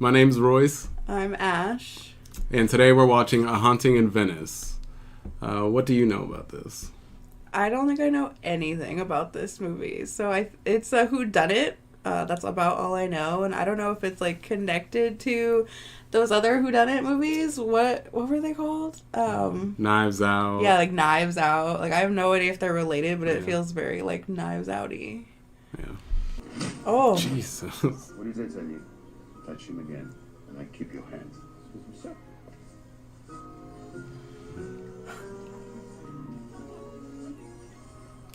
My name's Royce. I'm Ash. And today we're watching A Haunting in Venice. What do you know about this? I don't think I know anything about this movie. So it's a whodunit. That's about all I know. And I don't know if it's like connected to those other whodunit movies. What were they called? Knives Out. Yeah, like Knives Out. Like I have no idea if they're related, but it feels very like Knives Out-y. Yeah. Oh. Jesus. What did I tell you? Touch him again, and I keep your hands. Sir.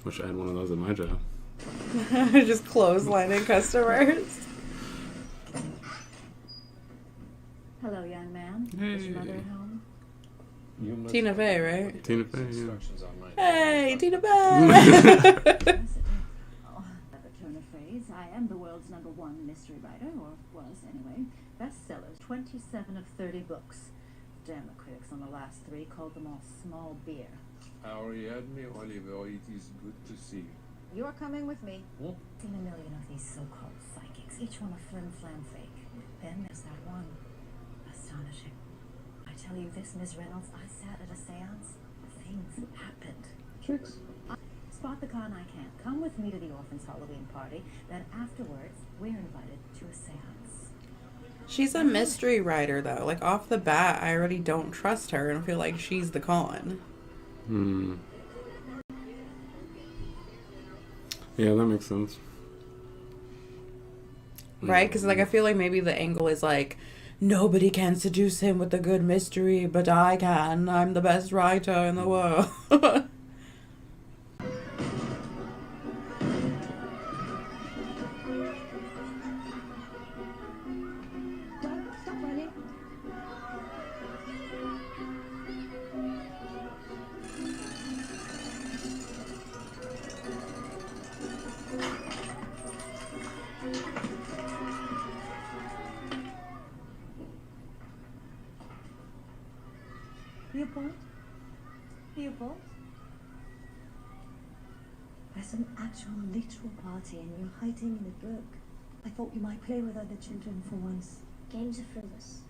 Wish I had one of those at my job. Just clotheslining customers. Hello, young man. Hey. Is your mother at home? Tina Fey, right? Tina Fey, yeah. Hey, Tina Fey! Yes, it is. Oh, another turn of phrase. I am the world's #1 mystery writer, or was anyway. Bestsellers, 27 of 30 books. Damn, the critics on the last 3 called them all small beer. Ariadne Oliver, it is good to see you. You are coming with me. What? Seen a million of these so-called psychics, each one a flim-flam fake. Then there's that one. Astonishing. I tell you this, Miss Reynolds, I sat at a seance. Things happened. Tricks. Spot the con I can't. Come with me to the orphan's Halloween party. Then afterwards, we're invited to a seance. She's a mystery writer, though. Like, off the bat, I already don't trust her and feel like she's the con. Yeah, that makes sense. Right? Because, like, I feel like maybe the angle is, like, nobody can seduce him with a good mystery, but I can. I'm the best writer in the world. Stop running. Leopold? There's an actual literal party and you're hiding in a book. I thought you might play with other children for once. Games are frivolous.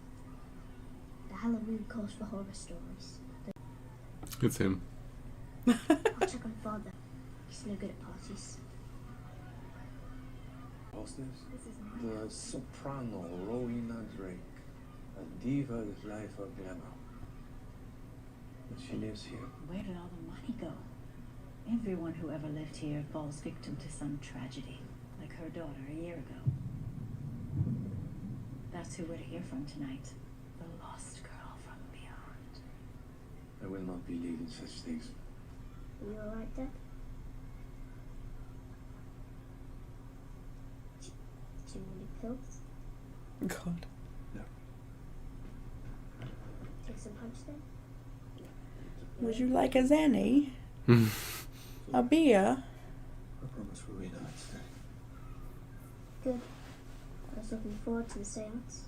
The Halloween calls for horror stories. It's him. I'll check on father. He's no good at parties. Hostess? The soprano Rowena Drake, a diva's life of glamour. But she lives here. Where did all the money go? Everyone who ever lived here falls victim to some tragedy, like her daughter a year ago. That's who we're to hear from tonight. The lost girl from beyond. I will not believe in such things. Are you alright, Dad? Do you need pills? God. No. Take some punch then? Would you like a Zanny? A beer? I promise Rowena I'd stay. Good. I was looking forward to the seance.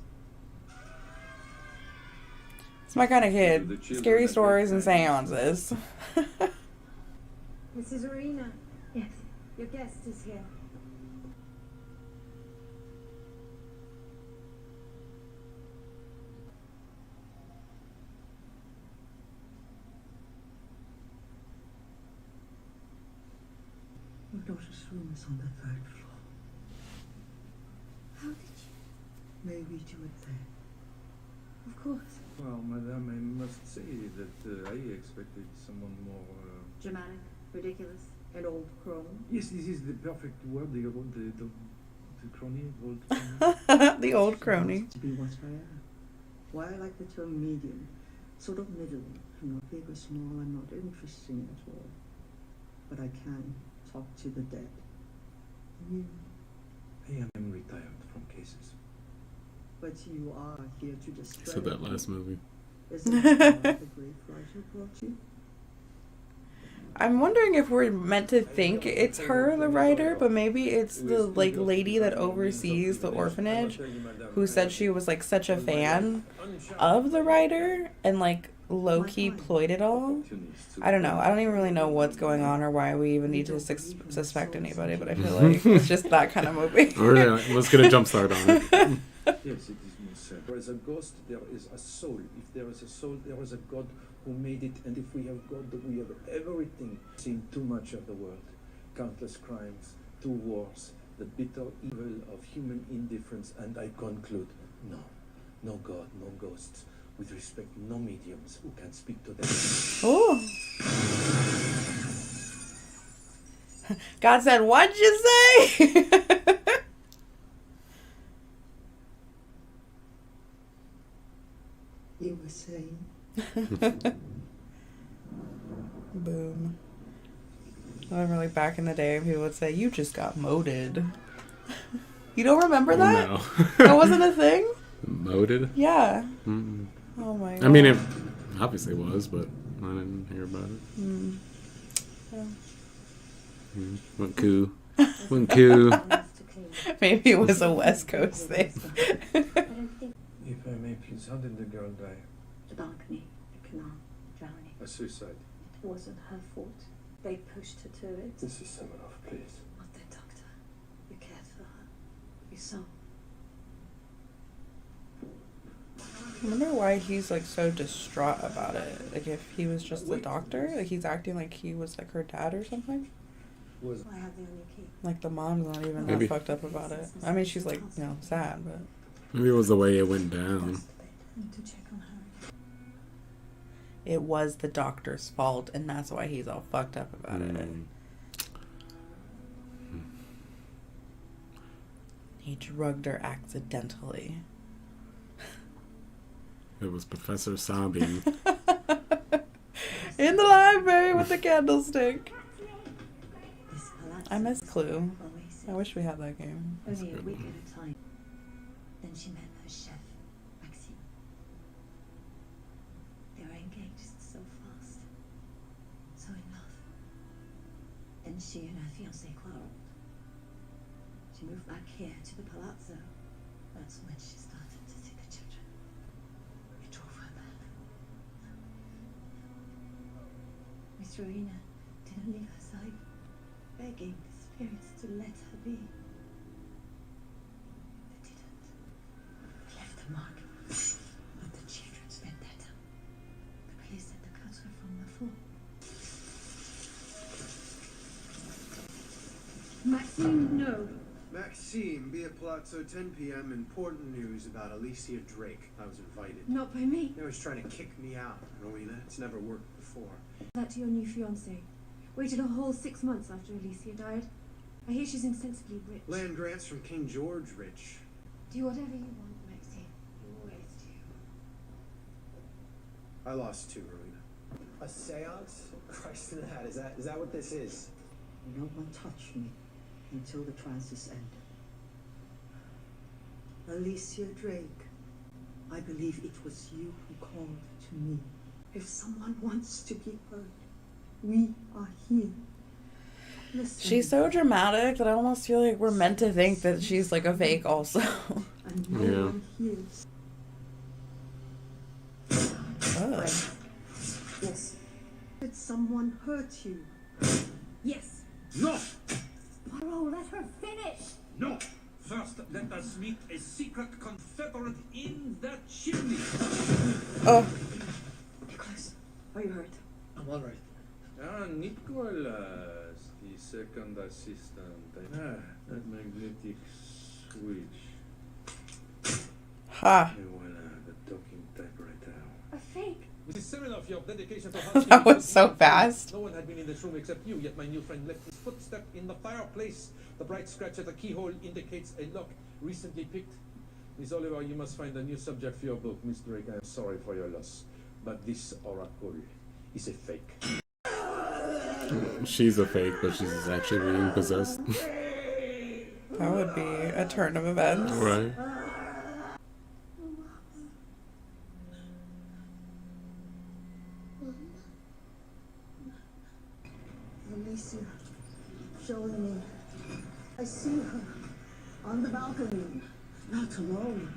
It's my kind of kid. Scary stories and seances. Mrs. Arena, Yes. your guest is here. Your daughter's room is on the 3rd floor. How did you? May I read you it there? Of course. Well, madame, I must say that I expected someone more. Dramatic, ridiculous, an old crone. Yes, this is the perfect word. The crony, old crony. The old crony. To be what I am. Why I like the term medium. Sort of middle. I'm not big or small, I'm not interesting at all. But I can talk to the dead. You. I am retired from cases. But you are here to destroy. So that last movie. Isn't that what the great writer brought you? I'm wondering if we're meant to think it's her, the writer, but maybe it's the like lady that oversees the orphanage who said she was like such a fan of the writer and like low-key ployed it all. I don't know. I don't even really know what's going on or why we even need to suspect anybody, but I feel like it's just that kind of movie. Let's get a jump start on it. Yes, it is yourself. There is a ghost, there is a soul. If there is a soul, there is a God who made it. And if we have God, we have everything. Seen too much of the world. Countless crimes, 2 wars, the bitter evil of human indifference. And I conclude, no. No God, no ghosts. With respect, no mediums who can speak to them. Oh. God said, what'd you say? You were saying? Boom. I remember like back in the day, people would say, you just got moded. You don't remember that? No. That wasn't a thing? Moded? Yeah. Mm-mm. Oh my god. I mean, it obviously was, but I didn't hear about it. Mm. Yeah. Went coup. Went coup. Maybe it was a West Coast thing. If I may please, how did the girl die? The balcony, the canal, drowning. A suicide. It wasn't her fault. They pushed her to it. Mrs. Semenoff, please. Not the doctor. You cared for her. You saw. I wonder why he's like so distraught about it. Like if he was just the doctor, like he's acting like he was like her dad or something. Was I have the only key. Like the mom's not even Maybe. that fucked up about it. I mean, she's like, you know, sad, but Maybe it was the way it went down. Need to check on her. it was the doctor's fault, and that's why he's all fucked up about it. Mm. He drugged her accidentally. It was Professor Sabi. In the library with the candlestick. This palazzo I miss Clue. oasis. I wish we had that game. Only a week at a time. Then she met her chef, Maxime. They were engaged so fast. So in love. Then she and her fiancé quarreled. She moved back here to the palazzo. That's when she started to see the children. It drove her mad. Miss Rowena didn't leave her side, begging the spirits to let her be. They didn't. They left a mark. But the children's vendetta. The police said the cuts were from the fall. Maxine, no. Maxime, be at Palazzo 10 p.m. Important news about Alicia Drake. I was invited. Not by me. They was trying to kick me out, Rowena. It's never worked before. That to your new fiancé. Waited a whole 6 months after Alicia died. I hear she's insensibly rich. Land grants from King George rich. Do whatever you want, Maxine. You always do. I lost too, Rowena. A seance? Christ in the hat, is that what this is? No one touch me until the trances end. Alicia Drake, I believe it was you who called to me. If someone wants to be heard, we are here. Listen. She's so dramatic that I almost feel like we're meant to think that she's like a fake also. And no Yeah. one hears. Oh. Yes. Did someone hurt you? Yes. No! Poirot, let her finish! No! First, let us meet a secret confederate in the chimney. Oh. Nicholas, are you hurt? I'm alright. Ah, Nicholas, the second assistant. That magnetic switch. Ha. Et voilà, the talking typewriter. A fake. Mrs. Semenoff, your dedication to That was so fast. No one had been in this room except you, yet my new friend left his footstep in the fireplace. The bright scratch at the keyhole indicates a lock recently picked. Miss Oliver, you must find a new subject for your book. Miss Drake, I am sorry for your loss, but this oracle is a fake. She's a fake, but she's actually being possessed. That would be a turn of events. Right. Alicia, showing me. I see her on the balcony, not alone.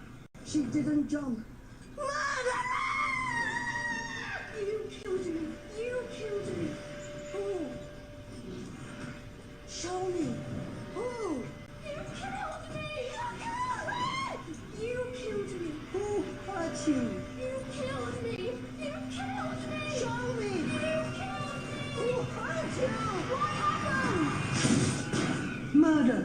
She didn't jump. Murderer! You killed me. You killed me. Who? Show me. Who? You killed me. You killed me. You killed me. Who? hurt you. You killed me! You killed me! Show me. You killed me! Who hurt you? What happened? Murder.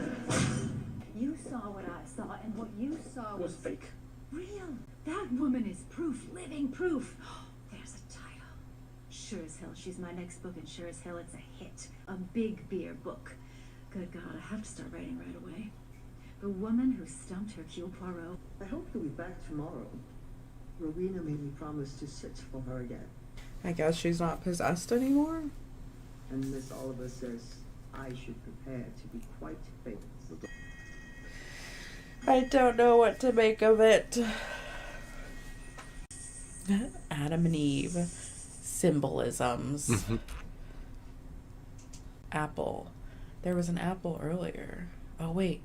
You saw what I saw, and what you saw was fake. real. That woman is proof, living proof. There's a title. Sure as hell, she's my next book, and sure as hell, it's a hit. A big beer book. Good God, I have to start writing right away. The woman who stumped Hercule Poirot. I hope you'll be back tomorrow. Rowena made me promise to search for her again. I guess she's not possessed anymore. And Miss Oliver says I should prepare to be quite famous. I don't know what to make of it. Adam and Eve. Symbolisms. Apple. There was an apple earlier. Oh, wait.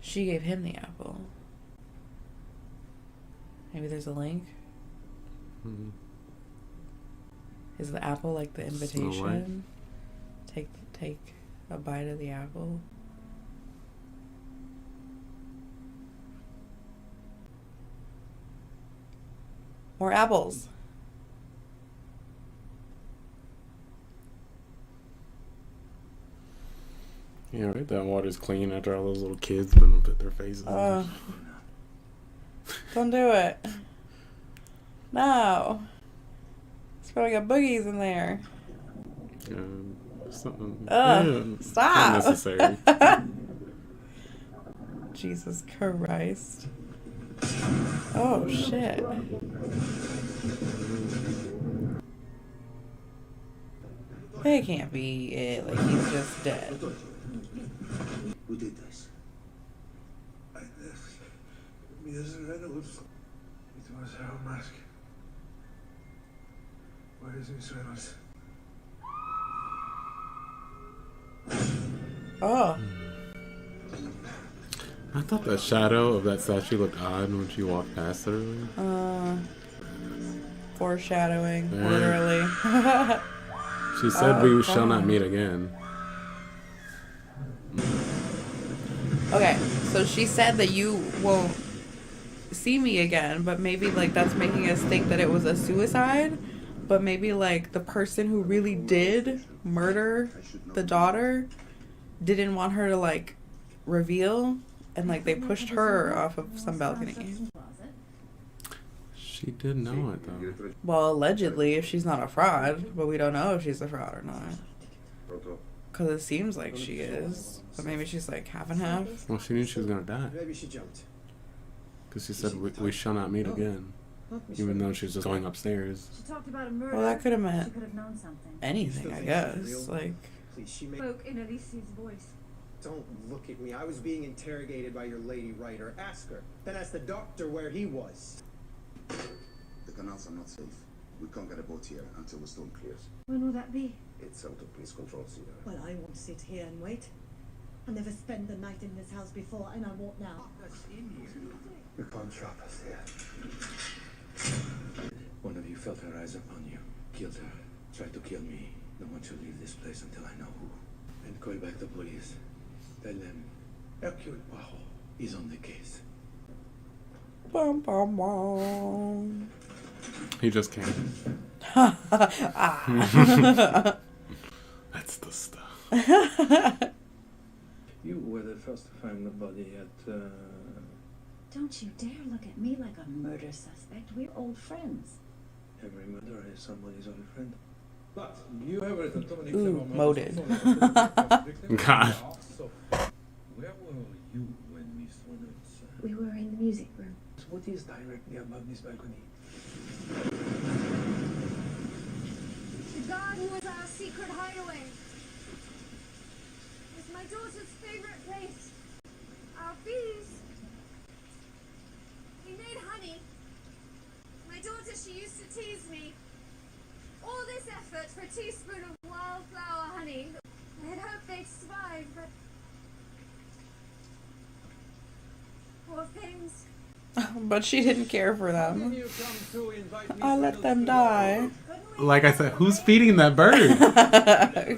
She gave him the apple. Maybe there's a link. Mm-hmm. Is the apple like the invitation? Take a bite of the apple. More apples. Yeah, right. That water's clean after all those little kids been put their faces in it. Don't do it. No. It's probably got boogies in there. Something. Stop. Unnecessary. Jesus Christ. Oh, shit. It can't be it. Like, he's just dead. Who did this? Miss Reynolds. It was her mask. Where is Miss Reynolds? Oh. I thought the shadow of that statue looked odd when she walked past it earlier. Foreshadowing, Yeah. literally. She said we shall not meet again. Okay, so she said that you won't see me again, but maybe like that's making us think that it was a suicide, but maybe like the person who really did murder the daughter didn't want her to like reveal, and like they pushed her off of some balcony. She did know it though. Well, allegedly, if she's not a fraud, but we don't know if she's a fraud or not. Because it seems like she is. But maybe she's like half and half. Well, she knew she was gonna die. Maybe she jumped. Because she said we shall not meet again. Even though she was just going upstairs. She talked about a murder. Well, that could have She meant could have known something. anything, I guess. Like, Please, she may. Spoke in Alicia's voice. Don't look at me. I was being interrogated by your lady writer. Ask her. Then ask the doctor where he was. The canals are not safe. We can't get a boat here until the storm clears. When will that be? It's out of police control, Cedar. Well, I won't sit here and wait. I never spent the night in this house before, and I won't now. You can't trap us here. One of you felt her eyes upon you, killed her, tried to kill me. No one should leave this place until I know who. And call back the police. Tell them Hercule Poirot is on the case. bum bum bum. He just came. Ah. That's the stuff. You were the first to find the body at, Don't you dare look at me like a murder suspect. We're old friends. Every murderer is somebody's old friend. But you have written so many Ooh, moted. God. So, where were you when Miss Reynolds? We were in the music room. What is directly above this balcony? The garden was our secret hideaway. It was my daughter's favorite place. Our bees. We made honey. My daughter, she used to tease me. All this effort for a teaspoon of wildflower honey. I had hoped they'd survive, but... Poor things. But she didn't care for them. You come to invite me I let them die. Like I said, who's feeding that bird?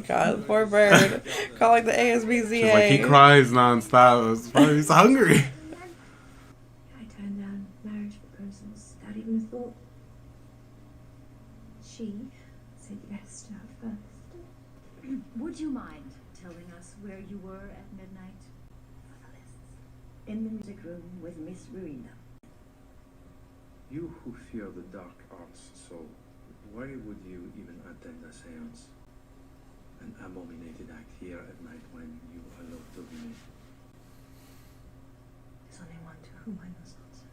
God, poor bird. Calling the ASBCA. She's like, he cries nonstop. He's probably he's hungry. I turned down marriage proposals, without even a thought. She said yes to her first. Would you mind telling us where you were at midnight? In the music room with Miss Rowena. You who fear the dark arts so, why would you even attend a seance? An abominated act here at night when you are allowed to be made. There's only one to whom I must answer.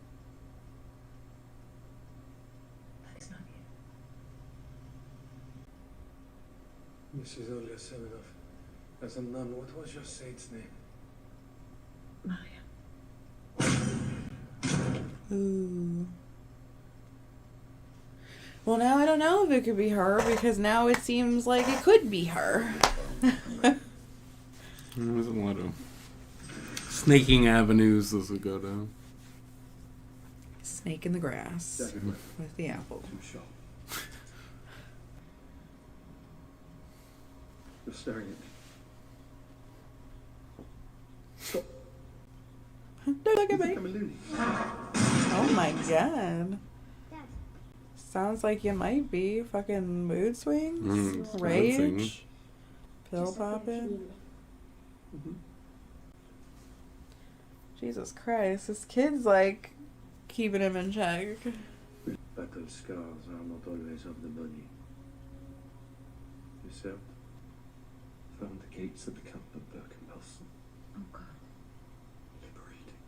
That is not you. Mrs. Olia Semenov, as a nun, what was your saint's name? Maria. Ooh. Well, now I don't know if it could be her, because now it seems like it could be her. There's a lot of snaking avenues this would go down. Snake in the grass with the apple. You're staring at me. Stop. Don't look at me. I'm a loony. Oh my god. Dad. Sounds like you might be. Fucking mood swings, rage, dancing. pill popping. Mm-hmm. Jesus Christ, this kid's like keeping him in check. Battle scars are not always of the body. Yourself? Found the gates of the camp of Bergen-Belsen. Oh God. Liberating.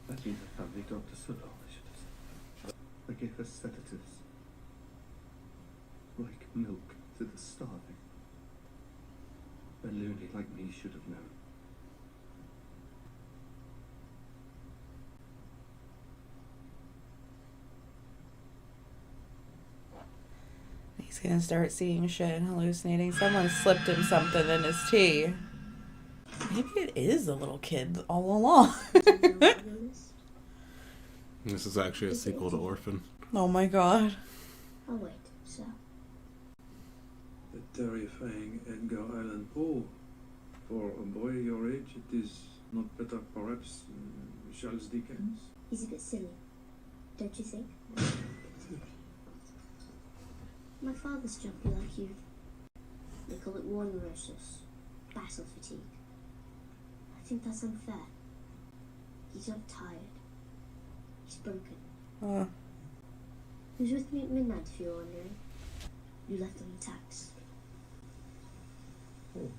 That means the family doctor so long, I should have said. I gave her sedatives. Like milk to the starving. A loony like me should have known. He's gonna start seeing shit and hallucinating. Someone slipped him something in his tea. Maybe it is a little kid all along. This is actually a sequel to Orphan. Oh my god. Oh wait, so The terrifying Edgar Allan Poe. For a boy your age, it is not better, perhaps, Charles Dickens. he's a bit silly, don't you think? My father's jumpy like you. They call it war neurosis, battle fatigue. I think that's unfair. He's not tired. He's broken. He was with me at midnight, if you're wondering. You left on the tax. Oh.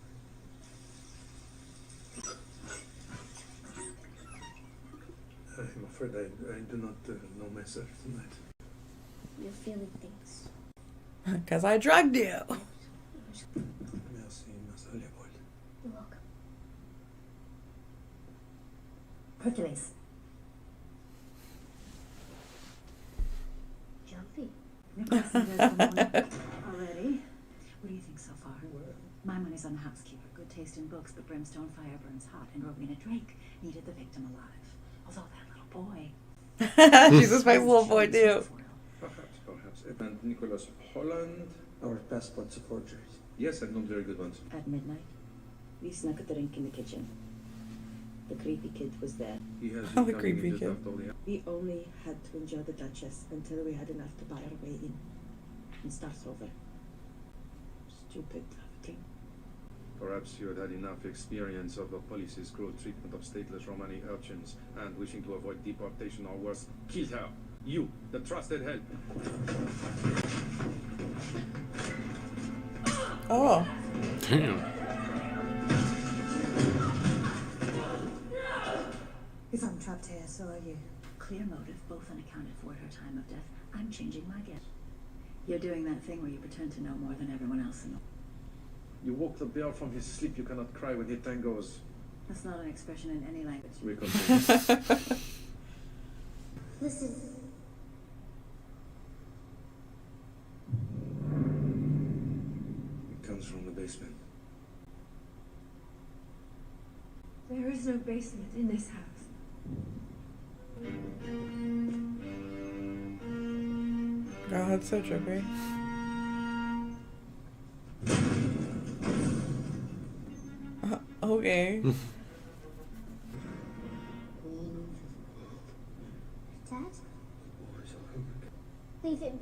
I'm afraid I do not know myself tonight. You're feeling things. Because I drugged you. Merci, Master Leopold. You're welcome. Hercules. Jumpy. Your passengers come on already. What do you think so far? My money's on the housekeeper. Good taste in books, but brimstone fire burns hot, and Rowena Drake needed the victim alive. Although that little boy. She's a spicy little boy too. Perhaps. And Nicholas Holland. Our passports are forgeries. Yes, and not very good ones. At midnight, we snuck a drink in the kitchen. The creepy kid was there. He has Oh, been the coming creepy in just kid. after all the We only had to enjoy the Duchess until we had enough to buy our way in and start over. Stupid trafficking. Perhaps you had had enough experience of the police's cruel treatment of stateless Romani urchins, and wishing to avoid deportation or worse, killed her. You, the trusted help. Oh. Damn. If I'm trapped here, so are you. Clear motive, both unaccounted for at her time of death. I'm changing my guess. You're doing that thing where you pretend to know more than everyone else in the... You woke the bear from his sleep. You cannot cry when he tangos. That's not an expression in any language. We continue. Listen. It comes from the basement. There is no basement in this house. God, that's so trippy. Okay. Dad? Leave him.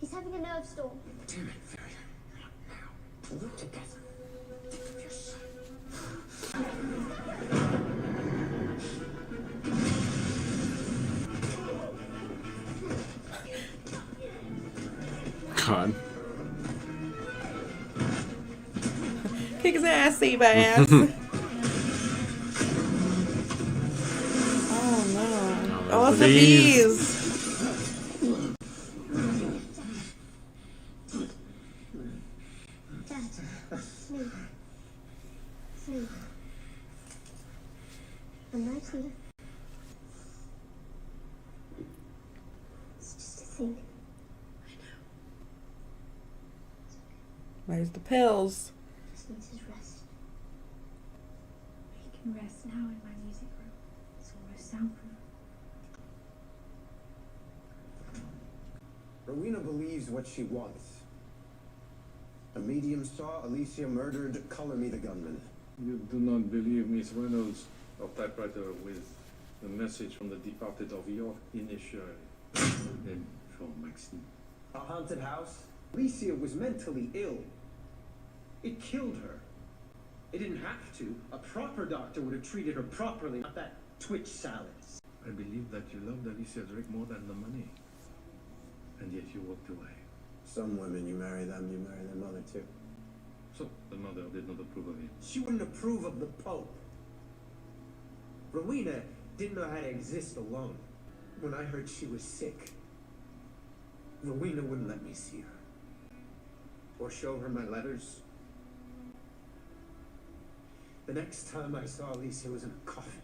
He's having a nerve storm. Damn it, Fairy. Not now. Pull it together. Think of your son. God. Kick his ass, sea bass. Oh no. Oh, it's the bees. Dad, sleep. Sleep. I'm right here. It's just a thing. There's the pills. Just needs his rest. He can rest now in my music room. It's almost soundproof. Rowena believes what she wants. A medium saw Alicia murdered. Color me the gunman. You do not believe Miss Reynolds, a typewriter with the message from the departed of your initial. Then from Maxine. A haunted house? Alicia was mentally ill. It killed her. It didn't have to. A proper doctor would have treated her properly, not that twitch salad. I believe that you loved Alicia Drake more than the money. And yet you walked away. Some women, you marry them, you marry their mother too. So the mother did not approve of it. She wouldn't approve of the Pope. Rowena didn't know how to exist alone. When I heard she was sick, Rowena wouldn't let me see her. Or show her my letters. The next time I saw Alicia was in a coffin.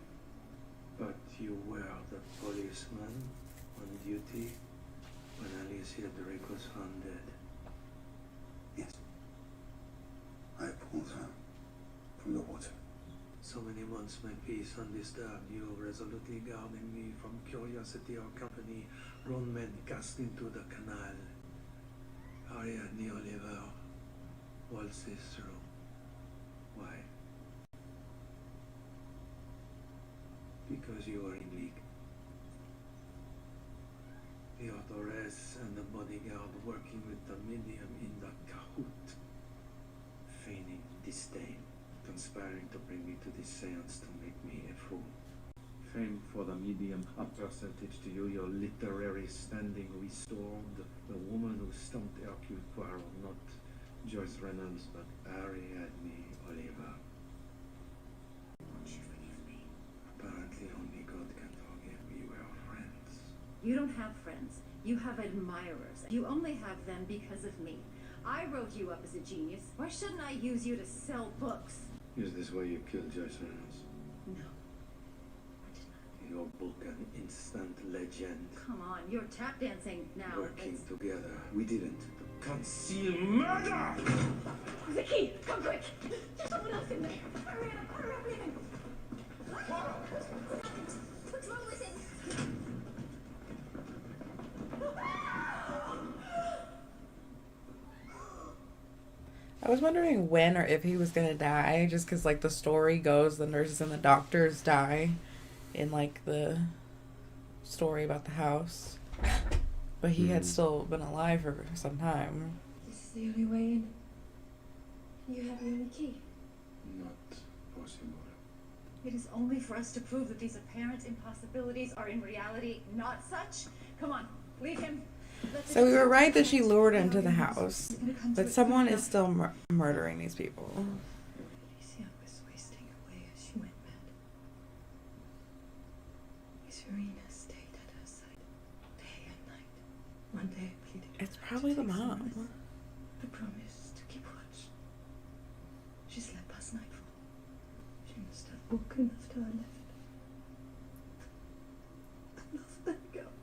But you were the policeman on duty when Alicia Drake was found dead. Yes. I pulled her from the water. So many months my peace undisturbed, you resolutely guarding me from curiosity or company, grown men cast into the canal. Ariadne Oliver waltzes through. Why? Because you are in league. The authoress and the bodyguard working with the medium in the cahoot, feigning disdain, conspiring to bring me to this seance to make me a fool. Fame for the medium, a percentage to you, your literary standing restored. The woman who stumped Hercule Poirot, not Joyce Reynolds, but Ariadne Oliver. Don't you forgive me? Apparently only God can forgive. We were friends. You don't have friends. You have admirers. You only have them because of me. I wrote you up as a genius. Why shouldn't I use you to sell books? Is this why you killed Joyce Reynolds? No. Your book, an instant legend. Come on, you're tap dancing now. Working together. We didn't. Conceal murder! Vicky, come quick! There's someone else in there. Hurry up, leaving. What's wrong with him? I was wondering when or if he was gonna die, just because like the story goes, the nurses and the doctors die in like the story about the house, but he had still been alive for some time. This is the only way in. You have the only key. Not possible. It is only for us to prove that these apparent impossibilities are in reality not such. Come on, leave him. So we were right that she lured him to the house, but someone is still murdering these people. Alicia was wasting away as she went mad. Miss Rowena stayed at her side day and night. One day I pleaded with It's her probably to the take some mom. rest. I promised to keep watch. She slept past nightfall. She must have woken after I left. I love that girl.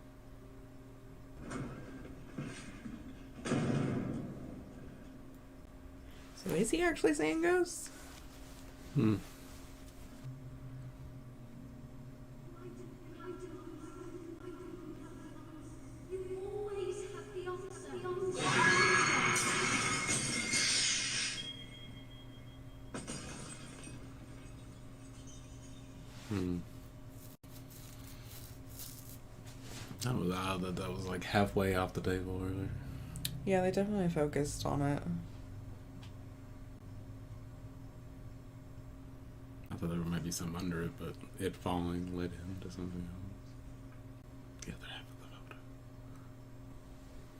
So is he actually seeing ghosts? Hmm. That was odd that was like halfway off the table earlier. Yeah, they definitely focused on it. I thought there might be some under it, but it falling led him to something else. The other half of the photo.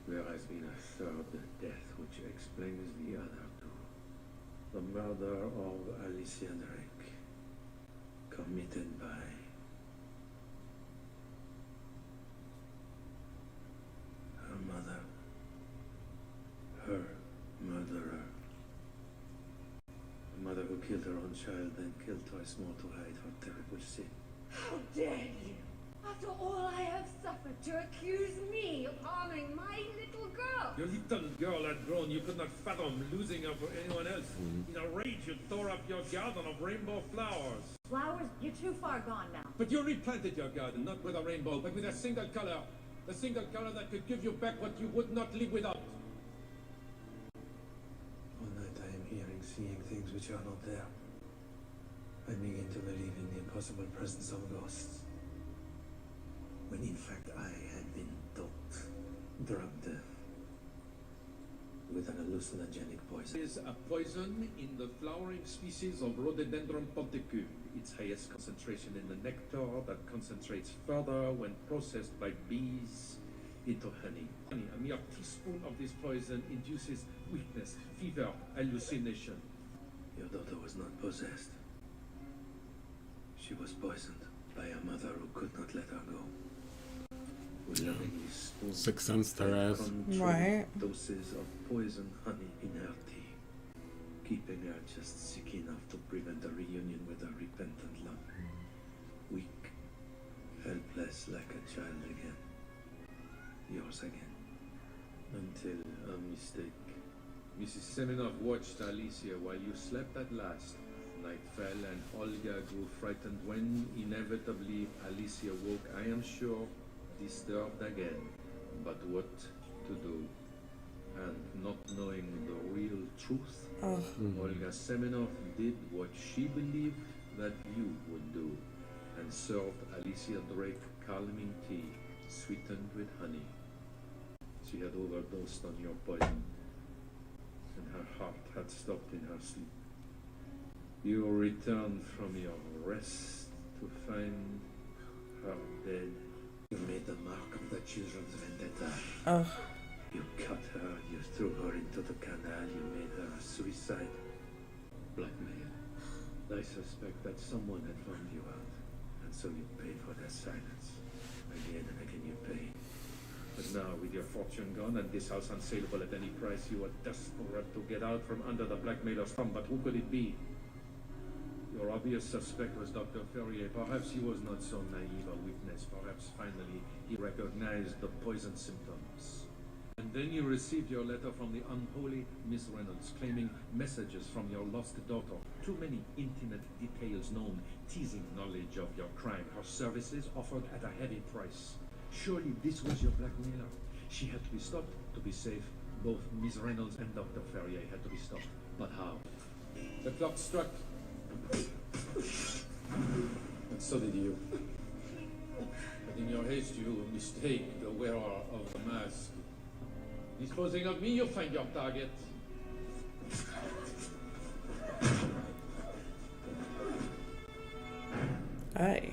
There has been a third death which explains the other two. The murder of Alicia Drake, committed by her mother, her murderer. A mother who killed her own child, then killed twice more to hide her terrible sin. How dare you? After all I have suffered, to accuse me of harming my little girl. Your little girl had grown. You could not fathom losing her for anyone else. In a rage, you tore up your garden of rainbow flowers. Flowers, you're too far gone now. But you replanted your garden, not with a rainbow, but with a single color. The single color that could give you back what you would not live without. One night I am hearing, seeing things which are not there. I begin to believe in the impossible presence of ghosts. When in fact I had been drugged with an hallucinogenic poison. Is a poison in the flowering species of Rhododendron ponticule. Its highest concentration in the nectar that concentrates further when processed by bees into honey. A mere teaspoon of this poison induces weakness, fever, hallucination. Your daughter was not possessed. She was poisoned by a mother who could not let her go. Yeah. 6 cents to her ass. Right. Doses of poison honey in her tea, keeping her just sick enough to prevent a reunion with her repentant love. Weak, helpless like a child again. Yours again. Until a mistake. Mrs. Semenoff watched Alicia while you slept at last. Night fell and Olga grew frightened when, inevitably, Alicia woke, I am sure, disturbed again. But what to do? And not knowing the real truth, Olga Semenoff did what she believed that you would do, and served Alicia Drake calming tea, sweetened with honey. She had overdosed on your poison, and her heart had stopped in her sleep. You returned from your rest to find her dead. You made the mark of the children's vendetta. You cut her, you threw her into the canal, you made her a suicide. Blackmail. I suspect that someone had found you out, and so you paid for their silence. Again and again you paid. But now, with your fortune gone and this house unsaleable at any price, you are desperate to get out from under the blackmailer's thumb. But who could it be? Your obvious suspect was Dr. Ferrier. Perhaps he was not so naive a witness. Perhaps finally he recognized the poison symptoms. And then you received your letter from the unholy Miss Reynolds, claiming messages from your lost daughter. Too many intimate details known, teasing knowledge of your crime. Her services offered at a heavy price. Surely this was your blackmailer. She had to be stopped to be safe. Both Miss Reynolds and Dr. Ferrier had to be stopped. But how? The clock struck. And so did you. But in your haste, you mistake the wearer of the mask. Disposing of me, you find your target. Aye.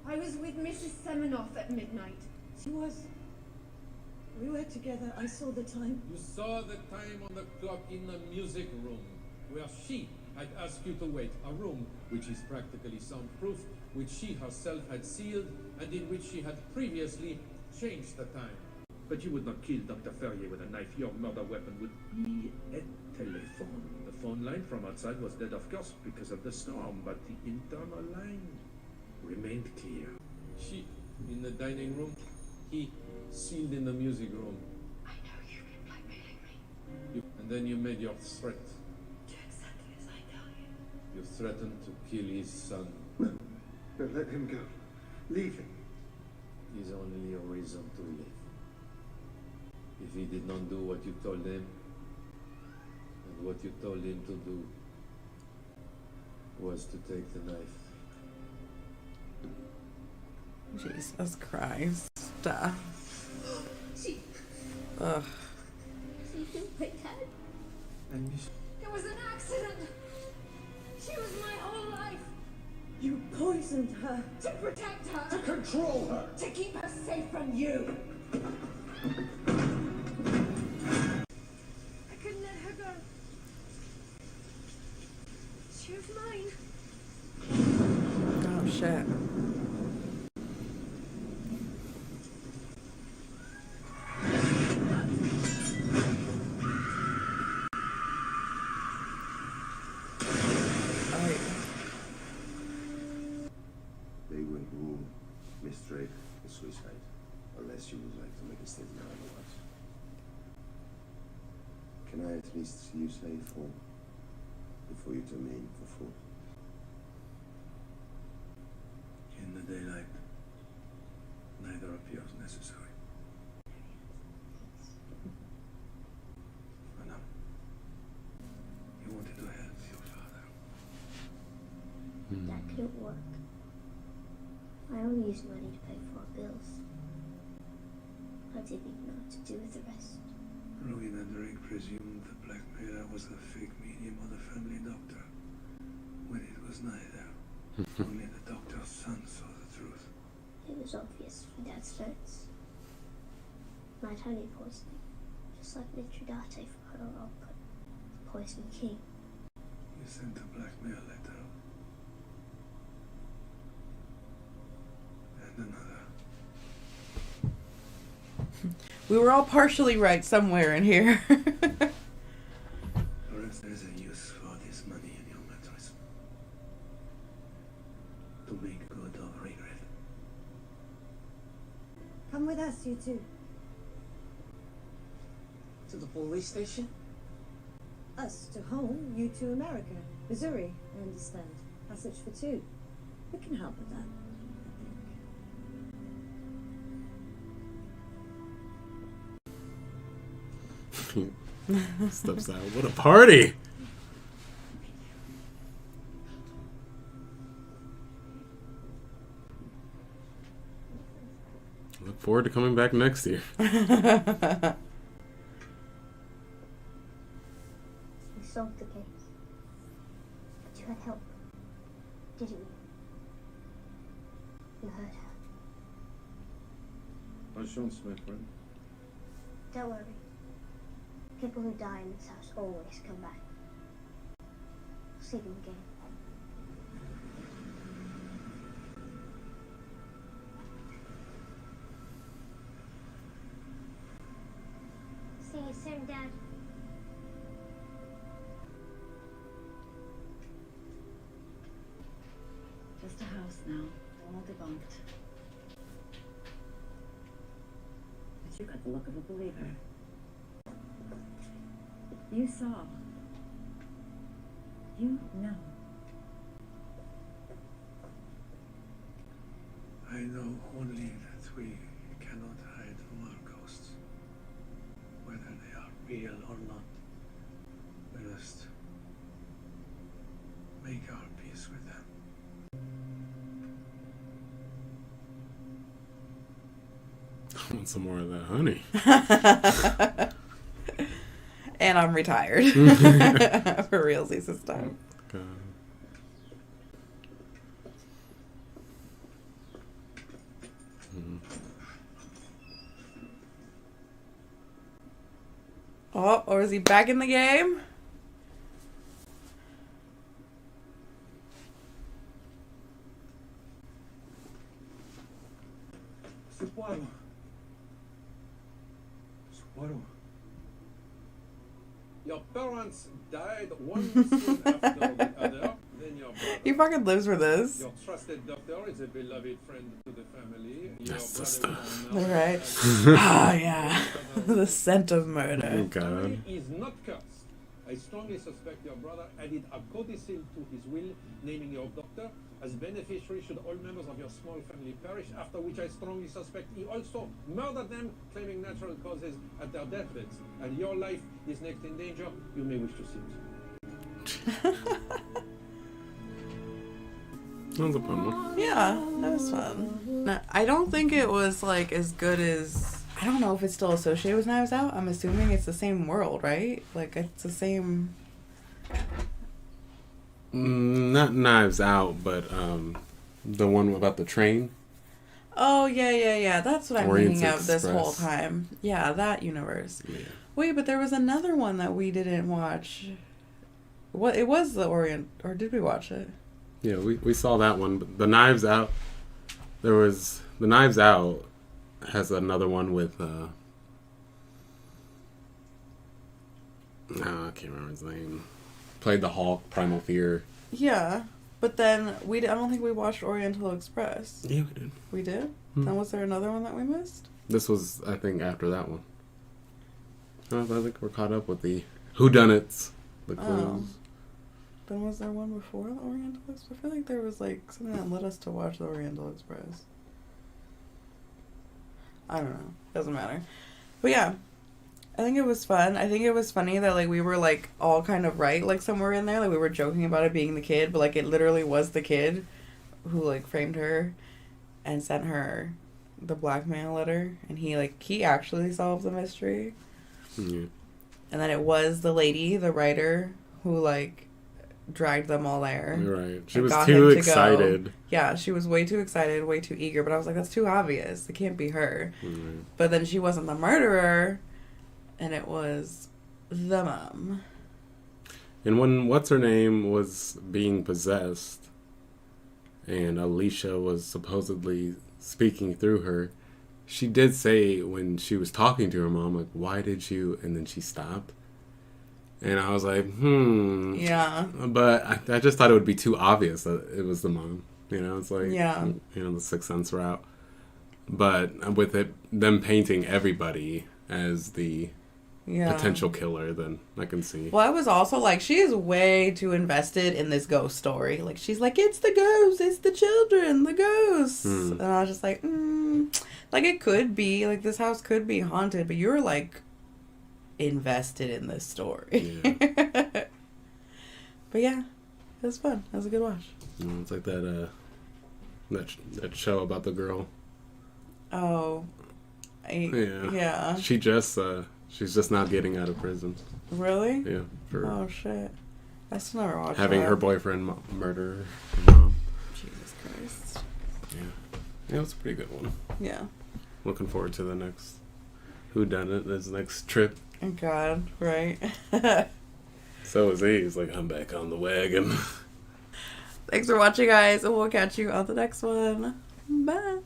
I was with Mrs. Semenoff at midnight. She was. We were together. I saw the time. You saw the time on the clock in the music room, where she had asked you to wait. A room which is practically soundproof, which she herself had sealed, and in which she had previously changed the time. But you would not kill Dr. Ferrier with a knife. Your murder weapon would be a telephone. The phone line from outside was dead, of course, because of the storm, but the internal line remained clear. She in the dining room, he sealed in the music room. I know you've been blackmailing me. And then you made your threat. Do exactly as I tell you. You threatened to kill his son. No, let him go. Leave him. Is only a reason to live. If he did not do what you told him, and what you told him to do was to take the knife, Jesus Christ. She Ugh. didn't pick her. And you, It was an accident. She was my whole life. You poisoned her. To protect her. to control her. To keep her safe from you. I couldn't let her go. She was mine. Oh, shit. They will rule Miss Drake a suicide, unless you would like to make a statement otherwise. Can I at least see you say four before you terminate for four? In the daylight, neither appears necessary. Oh no. You wanted to help your father. That couldn't work. I only used money to pay for our bills. I didn't even know what to do with the rest. Rowena Drake presumed the blackmailer was the fake medium or the family doctor, when it was neither. Only the doctor's son saw the truth. It was obvious from Dad's notes. Night honey poisoning, just like Mithridate from her output, the Poison King. You sent a blackmail letter. And another. We were all partially right somewhere in here. Perhaps there is a use for this money in your mattress. To make good of regret. Come with us, you two. To the police station? Us to home, you to America. Missouri, I understand. Passage for two. We can help with that, Steps out. What a party! Look forward to coming back next year. We solved the case. But you had help, didn't you? You heard her. Patience, my friend. Don't worry. People who die in this house always come back. I'll see them again. See you soon, Dad. Just a house now, all debunked. But you got the look of a believer. You saw. You know. I know only that we cannot hide from our ghosts. Whether they are real or not. We must make our peace with them. I want some more of that honey. And I'm retired. For realsies this time. God. Oh, or is he back in the game? Supuaro. Supuaro. Your parents died one soon after the other, then your brother. He fucking lives for this. Your trusted doctor is a beloved friend to the family. Your That's the brother-in-law stuff. now Alright. has- Oh, yeah. The scent of Oh, murder. God. Family is not cursed. I strongly suspect your brother added a codicil to his will, naming your doctor as beneficiary should all members of your small family perish, after which I strongly suspect he also murdered them, claiming natural causes at their deathbeds. And your life is next in danger. You may wish to see it. That was a fun one. Yeah, that was fun. No, I don't think it was like as good as. I don't know if it's still associated with Knives Out. I'm assuming it's the same world, right? Like it's the same. Not Knives Out, but the one about the train. Oh yeah. That's what I'm Orient thinking of this Express. whole time. Yeah, that universe. Yeah. Wait, but there was another one that we didn't watch. What? It was the Orient, or did we watch it? Yeah, we saw that one. But the Knives Out, there was... The Knives Out has another one with... I can't remember his name. Played the Hulk, Primal Fear. Yeah, but then I don't think we watched Oriental Express. Yeah, we did. We did? Hmm. Then was there another one that we missed? This was, I think, after that one. I think we're caught up with the whodunits, the clues. Oh. Then was there one before the Oriental Express? I feel like there was like something that led us to watch the Oriental Express. I don't know. Doesn't matter. But yeah, I think it was fun. I think it was funny that like we were like all kind of right like somewhere in there. Like we were joking about it being the kid, but like it literally was the kid who like framed her and sent her the blackmail letter, and he actually solved the mystery. Yeah. And then it was the lady, the writer, who like dragged them all there. Right. She and was got too him to excited. go. Yeah, she was way too excited, way too eager. But I was like, that's too obvious. It can't be her. Right. But then she wasn't the murderer, and it was the mom. And when what's-her-name was being possessed, and Alicia was supposedly speaking through her, she did say when she was talking to her mom, like, why did you... And then she stopped. And I was like, Yeah. But I just thought it would be too obvious that it was the mom. You know, it's like, Yeah. you know, the Sixth Sense route. But with them painting everybody as the potential killer, then I can see. Well, I was also like, she is way too invested in this ghost story. Like, she's like, it's the ghosts, it's the children, the ghosts. And I was just like, like, it could be, like, this house could be haunted, but you're, like, invested in this story. Yeah. But yeah, it was fun. It was a good watch. It's like that that show about the girl. Oh. Yeah. She just she's just now getting out of prison. Really? Yeah. For oh shit. I still never watched having that. her boyfriend murder her mom. Jesus Christ. Yeah, it's a pretty good one. Yeah. Looking forward to the next whodunit, this next trip. God, right? So is he. He's like, I'm back on the wagon. Thanks for watching, guys, and we'll catch you on the next one. Bye.